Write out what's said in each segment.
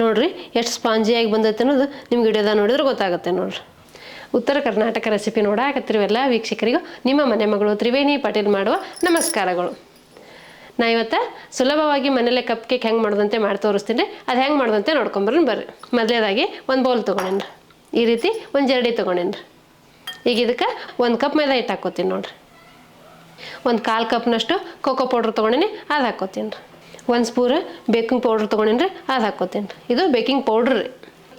ನೋಡಿರಿ ಎಷ್ಟು ಸ್ಪಾಂಜಿಯಾಗಿ ಬಂದೈತೆ ಅನ್ನೋದು ನಿಮ್ಗೆ ವಿಡಿಯೋದಾಗ ನೋಡಿದ್ರೆ ಗೊತ್ತಾಗುತ್ತೆ ನೋಡಿರಿ. ಉತ್ತರ ಕರ್ನಾಟಕ ರೆಸಿಪಿ ನೋಡಾಕತ್ತಿರುವ ಎಲ್ಲ ವೀಕ್ಷಕರಿಗೂ ನಿಮ್ಮ ಮನೆ ಮಗಳು ತ್ರಿವೇಣಿ ಪಾಟೀಲ್ ಮಾಡುವ ನಮಸ್ಕಾರಗಳು. ನಾ ಇವತ್ತು ಸುಲಭವಾಗಿ ಮನೇಲೆ ಕಪ್ ಕೇಕ್ ಹೆಂಗೆ ಮಾಡೋದಂತೆ ಮಾಡಿ ತೋರಿಸ್ತೀನಿ. ಅದು ಹೆಂಗೆ ಮಾಡೋದಂತೆ ನೋಡ್ಕೊಂಬರೋಣ ಬರ್ರಿ. ಮೊದಲೇದಾಗಿ ಒಂದು ಬೌಲ್ ತೊಗೊಂಡೇನ್ರಿ, ಈ ರೀತಿ ಒಂದು ಜರಡಿ ತೊಗೊಂಡೇನ್ರಿ. ಈಗ ಇದಕ್ಕೆ 1 ಕಪ್ ಮೈದಾ ಹಿಟ್ಟು ಹಾಕ್ಕೋತೀನಿ ನೋಡಿರಿ. 1/4 ಕಪ್ನಷ್ಟು ಕೋಕೋ ಪೌಡ್ರ್ ತೊಗೊಂಡಿನಿ, ಅದು ಹಾಕ್ಕೋತೀನಿ ರೀ. 1 ಸ್ಪೂನ್ ಬೇಕಿಂಗ್ ಪೌಡ್ರ್ ತೊಗೊಂಡಿನಿ ರೀ, ಅದು ಹಾಕ್ಕೋತೀನಿ ರೀ. ಇದು ಬೇಕಿಂಗ್ ಪೌಡ್ರ್ ರೀ.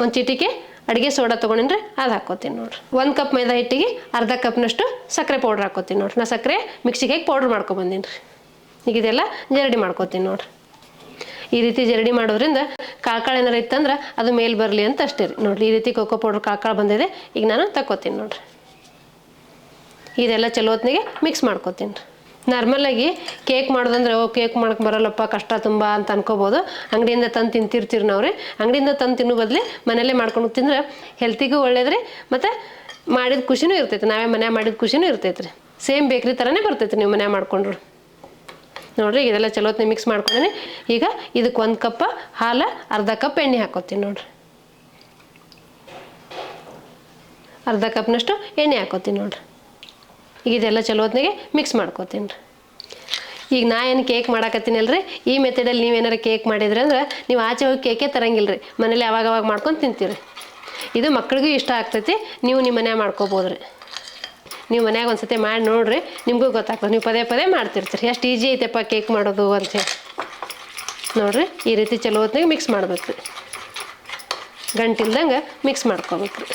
1 ಚಿಟಿಕೆ ಅಡುಗೆ ಸೋಡಾ ತೊಗೊಂಡಿನಿ ರೀ, ಅದು ಹಾಕ್ಕೋತೀನಿ ನೋಡಿರಿ. 1 ಕಪ್ ಮೈದಾ ಹಿಟ್ಟಿಗೆ ಅರ್ಧ ಕಪ್ನಷ್ಟು ಸಕ್ಕರೆ ಪೌಡ್ರ್ ಹಾಕ್ಕೋತೀನಿ ನೋಡಿರಿ. ನಾ ಸಕ್ಕರೆ ಮಿಕ್ಸಿಗೆ ಹಾಕಿ ಪೌಡ್ರ್ ಮಾಡ್ಕೊಬಂದೀನಿ ರೀ. ಈಗ ಇದೆಲ್ಲ ಜರಡಿ ಮಾಡ್ಕೋತೀನಿ ನೋಡಿರಿ. ಈ ರೀತಿ ಜರಡಿ ಮಾಡೋದ್ರಿಂದ ಕಾಳು ಏನಾರು ಇತ್ತಂದ್ರೆ ಅದು ಮೇಲೆ ಬರಲಿ ಅಂತ ಅಷ್ಟೇ ರೀ. ನೋಡಿರಿ, ಈ ರೀತಿ ಕೋಕೋ ಪೌಡ್ರ್ ಕಾಳು ಬಂದಿದೆ. ಈಗ ನಾನು ತಕ್ಕೋತೀನಿ ನೋಡಿರಿ. ಇದೆಲ್ಲ ಚಲೋ ಹೊತ್ತಿಗೆ ಮಿಕ್ಸ್ ಮಾಡ್ಕೋತೀನಿ ರೀ. ನಾರ್ಮಲಾಗಿ ಕೇಕ್ ಮಾಡೋದಂದ್ರೆ ಕೇಕ್ ಮಾಡಕ್ಕೆ ಬರಲ್ಲಪ್ಪ, ಕಷ್ಟ ತುಂಬ ಅಂತ ಅನ್ಕೋಬೋದು. ಅಂಗಡಿಯಿಂದ ತಂದು ತಿಂತಿರ್ತೀರಿ ನಾವು ರೀ. ಅಂಗಡಿಯಿಂದ ತಂದು ತಿನ್ನೋ ಬದಲಿ ಮನೇಲೇ ಮಾಡ್ಕೊಂಡು ತಿಂದ್ರೆ ಹೆಲ್ತಿಗೂ ಒಳ್ಳೇದ್ರಿ, ಮತ್ತು ಮಾಡಿದ ಖುಷಿನೂ ಇರ್ತೈತೆ. ನಾವೇ ಮನೆ ಮಾಡಿದ ಖುಷಿನೂ ಇರ್ತೈತೆ ರೀ. ಸೇಮ್ ಬೇಕ್ರಿ ಥರನೇ ಬರ್ತೈತೆ ನೀವು ಮನೆ ಮಾಡ್ಕೊಂಡ್ರು. ನೋಡಿರಿ, ಇದೆಲ್ಲ ಚಲೋ ಹೊತ್ತಿಗೆ ಮಿಕ್ಸ್ ಮಾಡ್ಕೊಂಡೀನಿ. ಈಗ ಇದಕ್ಕೆ 1 ಕಪ್ ಹಾಲು, ಅರ್ಧ ಕಪ್ ಎಣ್ಣೆ ಹಾಕ್ಕೋತೀನಿ ನೋಡಿರಿ. ಅರ್ಧ ಕಪ್ನಷ್ಟು ಎಣ್ಣೆ ಹಾಕ್ಕೋತೀನಿ ನೋಡಿರಿ. ಈಗ ಇದೆಲ್ಲ ಚಲೋ ಹೊತ್ತಿಗೆ ಮಿಕ್ಸ್ ಮಾಡ್ಕೋತೀನಿ ರೀ. ಈಗ ನಾ ಏನು ಕೇಕ್ ಮಾಡಾಕತ್ತೀನಲ್ರಿ, ಈ ಮೆಥಡಲ್ಲಿ ನೀವೇನಾರು ಕೇಕ್ ಮಾಡಿದ್ರಿ ಅಂದ್ರೆ ನೀವು ಆಚೆ ಹೋಗಿ ಕೇಕೇ ತರಂಗಿಲ್ಲ ರೀ. ಮನೇಲಿ ಅವಾಗ ಮಾಡ್ಕೊಂಡು ತಿಂತೀರಿ. ಇದು ಮಕ್ಳಿಗೂ ಇಷ್ಟ ಆಗ್ತೈತಿ. ನೀವು ನಿಮ್ಮ ಮನ್ಯಾಗ ಮಾಡ್ಕೋಬೋದು ರೀ. ನೀವು ಮನ್ಯಾಗ ಒಂದು ಸತಿ ಮಾಡಿ ನೋಡಿರಿ, ನಿಮಗೂ ಗೊತ್ತಾಗ್ತದೆ. ನೀವು ಪದೇ ಮಾಡ್ತಿರ್ತೀರಿ, ಎಷ್ಟು ಈಜಿ ಐತೆಪ್ಪ ಕೇಕ್ ಮಾಡೋದು ಅಂತೇಳಿ. ನೋಡಿರಿ, ಈ ರೀತಿ ಚಲೋ ಹೊತ್ತಿಗೆ ಮಿಕ್ಸ್ ಮಾಡ್ಬೇಕು ರೀ. ಗಂಟಿಲ್ದಂಗೆ ಮಿಕ್ಸ್ ಮಾಡ್ಕೋಬೇಕು ರೀ.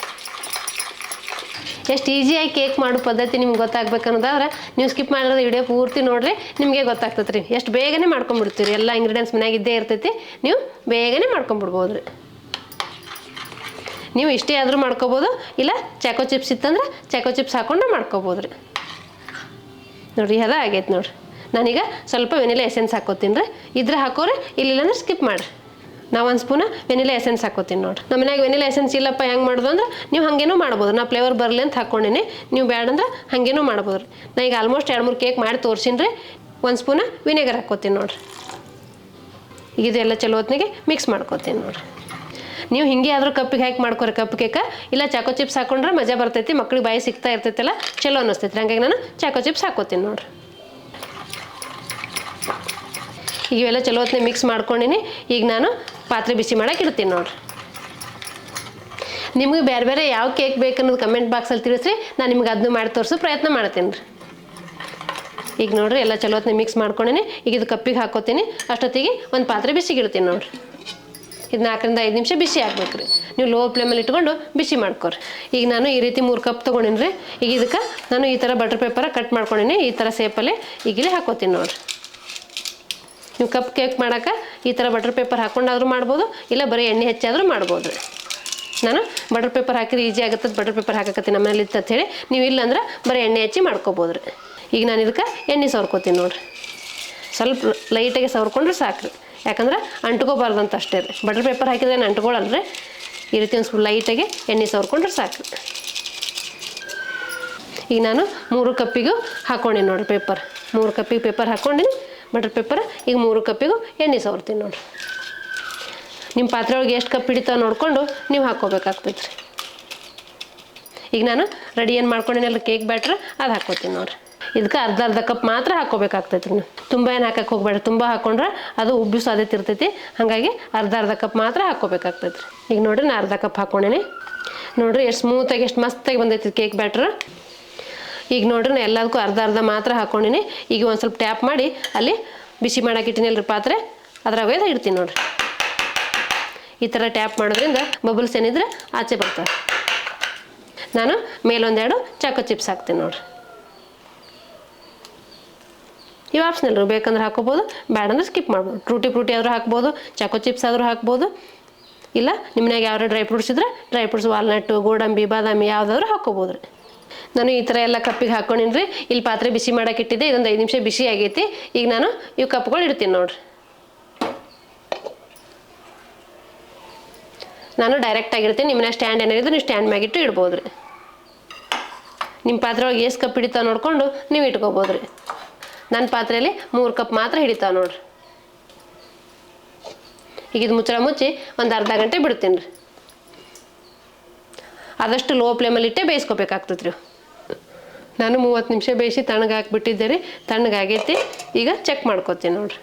ಎಷ್ಟು ಈಸಿಯಾಗಿ ಕೇಕ್ ಮಾಡೋ ಪದ್ಧತಿ ನಿಮ್ಗೆ ಗೊತ್ತಾಗ್ಬೇಕು ಅನ್ನೋದಾದ್ರೆ ನೀವು ಸ್ಕಿಪ್ ಮಾಡಿರೋದು ವಿಡಿಯೋ ಪೂರ್ತಿ ನೋಡಿರಿ, ನಿಮಗೆ ಗೊತ್ತಾಗ್ತದೆ ರೀ. ಎಷ್ಟು ಬೇಗನೆ ಮಾಡ್ಕೊಂಬಿಡ್ತೀರಿ. ಎಲ್ಲ ಇಂಗ್ರೀಡಿಯೆಂಟ್ಸ್ ಮನ್ಯಾಗ ಇದ್ದೇ ಇರ್ತೈತಿ, ನೀವು ಬೇಗನೆ ಮಾಡ್ಕೊಂಬಿಡ್ಬೋದು ರೀ. ನೀವು ಇಷ್ಟೇ ಆದರೂ ಮಾಡ್ಕೋಬೋದು, ಇಲ್ಲ ಚಾಕೋ ಚಿಪ್ಸ್ ಇತ್ತಂದ್ರೆ ಚಾಕೋ ಚಿಪ್ಸ್ ಹಾಕ್ಕೊಂಡು ಮಾಡ್ಕೋಬೋದು ರೀ. ನೋಡಿರಿ, ಅದ ಆಗೈತೆ ನೋಡಿರಿ. ನಾನೀಗ ಸ್ವಲ್ಪ ವೆನಿಲಾ ಎಸೆನ್ಸ್ ಹಾಕ್ಕೋತೀನಿ ರೀ. ಇದ್ರೆ ಹಾಕೋರಿ, ಇಲ್ಲಿಲ್ಲಂದ್ರೆ ಸ್ಕಿಪ್ ಮಾಡಿರಿ. ನಾವು 1 ಸ್ಪೂನ್ ವೆನಿಲಾ ಎಸೆನ್ಸ್ ಹಾಕ್ಕೋತೀನಿ ನೋಡಿರಿ. ನಮ್ಮ ಮನ್ಯಾಗ ವೆನಿಲಾ ಎಸೆನ್ಸ್ ಇಲ್ಲಪ್ಪ ಹೆಂಗೆ ಮಾಡೋದು ಅಂದ್ರೆ ನೀವು ಹಾಗೇನೂ ಮಾಡ್ಬೋದು. ನಾ ಫ್ಲೇವರ್ ಬರಲಿ ಅಂತ ಹಾಕ್ಕೊಂಡಿನಿ, ನೀವು ಬೇಡ ಅಂದ್ರೆ ಹಾಗೇನೂ ಮಾಡ್ಬೋದು ರೀ. ನಾ ಈಗ ಆಲ್ಮೋಸ್ಟ್ 2-3 ಕೇಕ್ ಮಾಡಿ ತೋರಿಸಿನಿ ರೀ. 1 ಸ್ಪೂನ್ ವಿನೆಗರ್ ಹಾಕ್ಕೋತೀನಿ ನೋಡಿರಿ. ಈಗ ಇದೆಲ್ಲ ಚಲೋ ಹೊತ್ತಿಗೆ ಮಿಕ್ಸ್ ಮಾಡ್ಕೋತೀನಿ ನೋಡಿರಿ. ನೀವು ಹಿಂಗೆ ಆದರೂ ಕಪ್ಪಿಗೆ ಹಾಕಿ ಮಾಡ್ಕೊರಿ ಕಪ್ ಕೇಕ, ಇಲ್ಲ ಚಾಕೋ ಚಿಪ್ಸ್ ಹಾಕ್ಕೊಂಡ್ರೆ ಮಜಾ ಬರ್ತೈತಿ. ಮಕ್ಳಿಗೆ ಬಾಯಿ ಸಿಗ್ತಾ ಇರ್ತೈತಲ್ಲ, ಚಲೋ ಅನ್ನಿಸ್ತೈತಿ. ಹಂಗಾಗಿ ನಾನು ಚಾಕೋ ಚಿಪ್ಸ್ ಹಾಕ್ಕೋತೀನಿ ನೋಡಿರಿ. ಈಗ ಇವೆಲ್ಲ ಚಲೋ ಹೊತ್ತಿಗೆ ಮಿಕ್ಸ್ ಮಾಡ್ಕೊಂಡಿನಿ. ಈಗ ನಾನು ಪಾತ್ರೆ ಬಿಸಿ ಮಾಡಕ್ಕೆ ಇಡ್ತೀನಿ ನೋಡಿರಿ. ನಿಮಗೆ ಬೇರೆ ಯಾವ ಕೇಕ್ ಬೇಕನ್ನೋದು ಕಮೆಂಟ್ ಬಾಕ್ಸಲ್ಲಿ ತಿಳಿಸ್ರಿ. ನಾನು ನಿಮ್ಗೆ ಅದನ್ನು ಮಾಡಿ ತೋರಿಸೋ ಪ್ರಯತ್ನ ಮಾಡ್ತೀನಿ ರೀ. ಈಗ ನೋಡಿರಿ, ಎಲ್ಲ ಚಲೋ ಹೊತ್ತಿಗೆ ಮಿಕ್ಸ್ ಮಾಡ್ಕೊಂಡಿನಿ. ಈಗ ಇದು ಕಪ್ಪಿಗೆ ಹಾಕ್ಕೋತೀನಿ. ಅಷ್ಟೊತ್ತಿಗೆ ಒಂದು ಪಾತ್ರೆ ಬಿಸಿಗೆ ಇಡ್ತೀನಿ ನೋಡಿರಿ. ಇದು 4ರಿಂದ 5 ನಿಮಿಷ ಬಿಸಿ ಹಾಕ್ಬೇಕು ರೀ. ನೀವು ಲೋ ಫ್ಲೇಮಲ್ಲಿ ಇಟ್ಕೊಂಡು ಬಿಸಿ ಮಾಡ್ಕೊರಿ. ಈಗ ನಾನು ಈ ರೀತಿ 3 ಕಪ್ ತೊಗೊಂಡಿನಿ ರೀ. ಈಗ ಇದಕ್ಕೆ ನಾನು ಈ ಥರ ಬಟರ್ ಪೇಪರ ಕಟ್ ಮಾಡ್ಕೊಂಡಿನಿ. ಈ ಥರ ಸೇಪಲ್ಲಿ ಈಗಲೇ ಹಾಕ್ಕೋತೀನಿ ನೋಡಿರಿ. ನೀವು ಕಪ್ ಕೇಕ್ ಮಾಡೋಕೆ ಈ ಥರ ಬಟರ್ ಪೇಪರ್ ಹಾಕ್ಕೊಂಡಾದ್ರೂ ಮಾಡ್ಬೋದು, ಇಲ್ಲ ಬರೀ ಎಣ್ಣೆ ಹೆಚ್ಚಾದರೂ ಮಾಡ್ಬೋದು ರೀ. ನಾನು ಬಟರ್ ಪೇಪರ್ ಹಾಕಿದ್ರೆ ಈಜಿ ಆಗುತ್ತದೆ, ಬಟರ್ ಪೇಪರ್ ಹಾಕಕತ್ತೀನಿ ನಮ್ಮನೇಲಿ ಇತ್ತು ಹೇಳಿ. ನೀವು ಇಲ್ಲಂದ್ರೆ ಬರೀ ಎಣ್ಣೆ ಹಚ್ಚಿ ಮಾಡ್ಕೋಬೋದು ರೀ. ಈಗ ನಾನು ಇದಕ್ಕೆ ಎಣ್ಣೆ ಸವರ್ಕೋತೀನಿ ನೋಡಿರಿ. ಸ್ವಲ್ಪ ಲೈಟಾಗಿ ಸವರ್ಕೊಂಡ್ರೆ ಸಾಕು ರೀ. ಯಾಕಂದ್ರೆ ಅಂಟ್ಕೋಬಾರ್ದು ಅಂತ ಅಷ್ಟೇ ರೀ. ಬಟರ್ ಪೇಪರ್ ಹಾಕಿದ್ರೆ ಏನು ಅಂಟ್ಕೊಳ್ಳಲ್ಲ ರೀ. ಈ ರೀತಿ ಒಂದು ಸ್ವಲ್ಪ ಲೈಟಾಗಿ ಎಣ್ಣೆ ಸವರ್ಕೊಂಡ್ರೆ ಸಾಕು ರೀ. ಈಗ ನಾನು 3 ಕಪ್ಪಿಗೂ ಹಾಕ್ಕೊಂಡಿನಿ ನೋಡಿರಿ ಪೇಪರ್. 3 ಕಪ್ಪಿಗೆ ಪೇಪರ್ ಹಾಕ್ಕೊಂಡಿನಿ ಬಟರ್ ಪೇಪರ್. ಈಗ 3 ಕಪ್ಪಿಗೂ ಎಣ್ಣೆ ಸವರ್ತೀನಿ ನೋಡಿರಿ. ನಿಮ್ಮ ಪಾತ್ರೆ ಒಳಗೆ ಎಷ್ಟು ಕಪ್ ಹಿಡಿತಾವೆ ನೋಡಿಕೊಂಡು ನೀವು ಹಾಕ್ಕೋಬೇಕಾಗ್ತೈತೆ ರೀ. ಈಗ ನಾನು ರೆಡಿ ಏನು ಮಾಡ್ಕೊಂಡಿನಲ್ಲ ಕೇಕ್ ಬ್ಯಾಟ್ರ್, ಅದು ಹಾಕ್ಕೋತೀನಿ ನೋಡಿರಿ. ಇದಕ್ಕೆ ಅರ್ಧ ಕಪ್ ಮಾತ್ರ ಹಾಕ್ಕೋಬೇಕಾಗ್ತೈತೆ ರೀ. ನೀವು ತುಂಬ ಏನು ಹಾಕಕ್ಕೆ ಹೋಗ್ಬೇಡ್ರಿ. ತುಂಬ ಹಾಕ್ಕೊಂಡ್ರೆ ಅದು ಉಬ್ಬಿ ಸಾಧ್ಯತೆ ಇರ್ತೈತಿ. ಹಾಗಾಗಿ ಅರ್ಧ ಕಪ್ ಮಾತ್ರ ಹಾಕ್ಕೋಬೇಕಾಗ್ತೈತೆ ರೀ. ಈಗ ನೋಡಿರಿ, ನಾನು ಅರ್ಧ ಕಪ್ ಹಾಕ್ಕೊಂಡೇನಿ. ನೋಡಿರಿ ಎಷ್ಟು ಸ್ಮೂತಾಗಿ, ಎಷ್ಟು ಮಸ್ತಾಗಿ ಬಂದೈತಿ ಕೇಕ್ ಬ್ಯಾಟ್ರ್. ಈಗ ನೋಡ್ರಿ, ನಾನು ಎಲ್ಲದಕ್ಕೂ ಅರ್ಧ ಮಾತ್ರ ಹಾಕ್ಕೊಂಡಿನಿ. ಈಗ ಒಂದು ಸ್ವಲ್ಪ ಟ್ಯಾಪ್ ಮಾಡಿ ಅಲ್ಲಿ ಬಿಸಿ ಮಾಡಕ್ಕೆ ಇಟ್ಟಿನಲ್ರಿ ಪಾತ್ರೆ, ಅದ್ರಾಗ ಇಡ್ತೀನಿ ನೋಡಿರಿ. ಈ ಥರ ಟ್ಯಾಪ್ ಮಾಡೋದ್ರಿಂದ ಬಬಲ್ಸ್ ಏನಿದ್ರೆ ಆಚೆ ಬರ್ತವೆ. ನಾನು ಮೇಲೊಂದೆರಡು ಚಾಕೋ ಚಿಪ್ಸ್ ಹಾಕ್ತೀನಿ ನೋಡಿರಿ. ಇವು ಆಪ್ಷನಲ್ ರೀ. ಬೇಕಂದ್ರೆ ಹಾಕೋಬೋದು, ಬೇಡಂದ್ರೆ ಸ್ಕಿಪ್ ಮಾಡ್ಬೋದು. ಫ್ರೂಟಿ ಆದರೂ ಹಾಕ್ಬೋದು, ಚಾಕೋ ಚಿಪ್ಸ್ ಆದರೂ ಹಾಕ್ಬೋದು. ಇಲ್ಲ ನಿಮ್ಮನ್ಯಾಗ ಯಾವ್ಯಾವ ಡ್ರೈ ಫ್ರೂಟ್ಸ್ ಇದ್ರೆ ಡ್ರೈ ಫ್ರೂಟ್ಸ್, ವಾಲ್ನಟ್ಟು, ಗೋಡಂಬಿ, ಬಾದಾಮಿ ಯಾವುದಾದ್ರೂ ಹಾಕ್ಕೋಬೋದು ರೀ. ನಾನು ಈ ಥರ ಎಲ್ಲ ಕಪ್ಪಿಗೆ ಹಾಕ್ಕೊಂಡಿನಿ ರೀ. ಇಲ್ಲಿ ಪಾತ್ರೆ ಬಿಸಿ ಮಾಡಕ್ಕೆ ಇಟ್ಟಿದ್ದೆ. ಇದೊಂದು 5 ನಿಮಿಷ ಬಿಸಿ ಆಗೈತಿ. ಈಗ ನಾನು ಇವು ಕಪ್ಗಳು ಇಡ್ತೀನಿ ನೋಡಿರಿ. ನಾನು ಡೈರೆಕ್ಟಾಗಿರ್ತೀನಿ. ನಿಮ್ಮನ್ನ ಸ್ಟ್ಯಾಂಡ್ ಏನಾರಿದ್ರೆ ನೀವು ಸ್ಟ್ಯಾಂಡ್ ಮ್ಯಾಗಿಟ್ಟು ಇಡ್ಬೋದು ರೀ. ನಿಮ್ಮ ಪಾತ್ರೆ ಒಳಗೆ ಎಷ್ಟು ಕಪ್ ಹಿಡಿತಾವೆ ನೋಡಿಕೊಂಡು ನೀವು ಇಟ್ಕೋಬೋದು ರೀ. ನನ್ನ ಪಾತ್ರೆಯಲ್ಲಿ 3 ಕಪ್ ಮಾತ್ರ ಹಿಡಿತಾವೆ ನೋಡಿರಿ. ಈಗ ಇದು ಮುಚ್ಚಳ ಮುಚ್ಚಿ ಒಂದು ಅರ್ಧ ಗಂಟೆ ಬಿಡ್ತೀನಿ ರೀ. ಆದಷ್ಟು ಲೋ ಫ್ಲೇಮಲ್ಲಿ ಇಟ್ಟೆ ಬೇಯಿಸ್ಕೋಬೇಕಾಗ್ತದೆ ರೀ. ನಾನು 30 ನಿಮಿಷ ಬೇಯಿಸಿ ತಣ್ಣಗೆ ಹಾಕಿಬಿಟ್ಟಿದ್ದೆ ರೀ. ತಣ್ಣಗಾಗೈತಿ. ಈಗ ಚೆಕ್ ಮಾಡ್ಕೊತೀನಿ ನೋಡಿರಿ.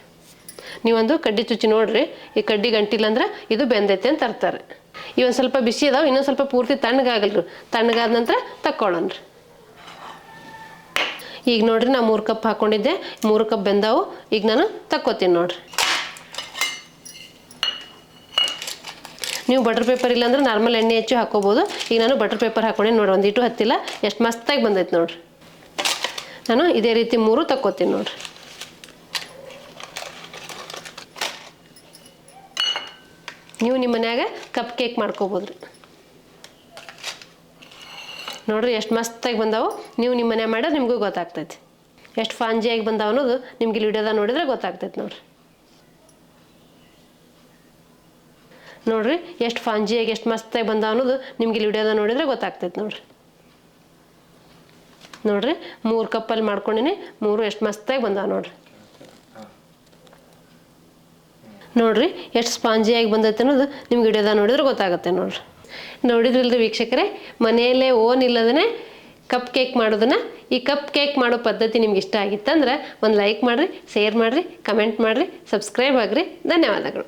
ನೀವೊಂದು ಕಡ್ಡಿ ಚುಚ್ಚಿ ನೋಡಿರಿ, ಈ ಕಡ್ಡಿ ಗಂಟಿಲ್ಲ ಅಂದ್ರೆ ಇದು ಬೆಂದೈತೆ ಅಂತ ತರ್ತಾರೆ. ಇವೊಂದು ಸ್ವಲ್ಪ ಬಿಸಿ ಅದಾವೆ, ಇನ್ನೊಂದು ಸ್ವಲ್ಪ ಪೂರ್ತಿ ತಣ್ಣಗಾಗಲ್ರಿ. ತಣ್ಣಗಾದ ನಂತರ ತಕ್ಕೊಳ್ಳೋಣ ರೀ. ಈಗ ನೋಡಿರಿ, ನಾ 3 ಕಪ್ ಹಾಕ್ಕೊಂಡಿದ್ದೆ, 3 ಕಪ್ ಬೆಂದಾವು. ಈಗ ನಾನು ತಕ್ಕೋತೀನಿ ನೋಡಿರಿ. ನೀವು ಬಟರ್ ಪೇಪರ್ ಇಲ್ಲಾಂದ್ರೆ ನಾರ್ಮಲ್ ಎಣ್ಣೆ ಹೆಚ್ಚು ಹಾಕ್ಕೋಬೋದು. ಈಗ ನಾನು ಬಟರ್ ಪೇಪರ್ ಹಾಕ್ಕೊಂಡೆ ನೋಡಿ, ಒಂದಿಟ್ಟು ಹತ್ತಿಲ್ಲ, ಎಷ್ಟು ಮಸ್ತಾಗಿ ಬಂದೈತೆ ನೋಡಿರಿ. ನಾನು ಇದೇ ರೀತಿ 3 ತಕ್ಕೋತೀನಿ ನೋಡಿರಿ. ನೀವು ನಿಮ್ಮ ಮನ್ಯಾಗ ಕಪ್ ಕೇಕ್ ಮಾಡ್ಕೋಬೋದು ರೀ. ನೋಡಿರಿ ಎಷ್ಟು ಮಸ್ತಾಗಿ ಬಂದಾವು. ನೀವು ನಿಮ್ಮ ಮನೆ ಮಾಡೋದು ನಿಮಗೂ ಗೊತ್ತಾಗ್ತೈತಿ. ಎಷ್ಟು ಫಾಂಜಿಯಾಗಿ ಬಂದಾವ ಅನ್ನೋದು ನಿಮ್ಗೆ ಇಲ್ಲಿ ವಿಡಿಯೋದಾಗ ನೋಡಿದ್ರೆ ಗೊತ್ತಾಗ್ತೈತಿ ನೋಡಿರಿ. ನೋಡಿರಿ ಎಷ್ಟು ಫಾಂಜಿಯಾಗಿ ಎಷ್ಟು ಮಸ್ತಾಗಿ ಬಂದಾವ ಅನ್ನೋದು ನಿಮ್ಗೆ ಇಲ್ಲಿ ವಿಡಿಯೋದಾಗ ನೋಡಿದ್ರೆ ಗೊತ್ತಾಗ್ತೈತಿ ನೋಡಿರಿ. ನೋಡಿರಿ 3 ಕಪ್ಪಲ್ಲಿ ಮಾಡ್ಕೊಂಡಿನಿ, 3 ಎಷ್ಟು ಮಸ್ತಾಗಿ ಬಂದಾವ ನೋಡಿರಿ. ನೋಡಿರಿ ಎಷ್ಟು ಸ್ಪಾಂಜಿಯಾಗಿ ಬಂದೈತೆ ಅನ್ನೋದು ನಿಮ್ಗೆ ವಿಡಿಯೋದಾಗ ನೋಡಿದ್ರೆ ಗೊತ್ತಾಗುತ್ತೆ ನೋಡಿರಿ. ನೋಡಿದ್ರಲ್ರಿ ವೀಕ್ಷಕರೇ, ಮನೆಯಲ್ಲೇ ಓನ್ ಇಲ್ಲದೇ ಕಪ್ ಕೇಕ್ ಮಾಡೋದನ್ನು, ಈ ಕಪ್ ಕೇಕ್ ಮಾಡೋ ಪದ್ಧತಿ ನಿಮ್ಗೆ ಇಷ್ಟ ಆಗಿತ್ತಂದ್ರೆ ಒಂದು ಲೈಕ್ ಮಾಡಿರಿ, ಶೇರ್ ಮಾಡಿರಿ, ಕಮೆಂಟ್ ಮಾಡಿರಿ, ಸಬ್ಸ್ಕ್ರೈಬ್ ಆಗಿರಿ. ಧನ್ಯವಾದಗಳು.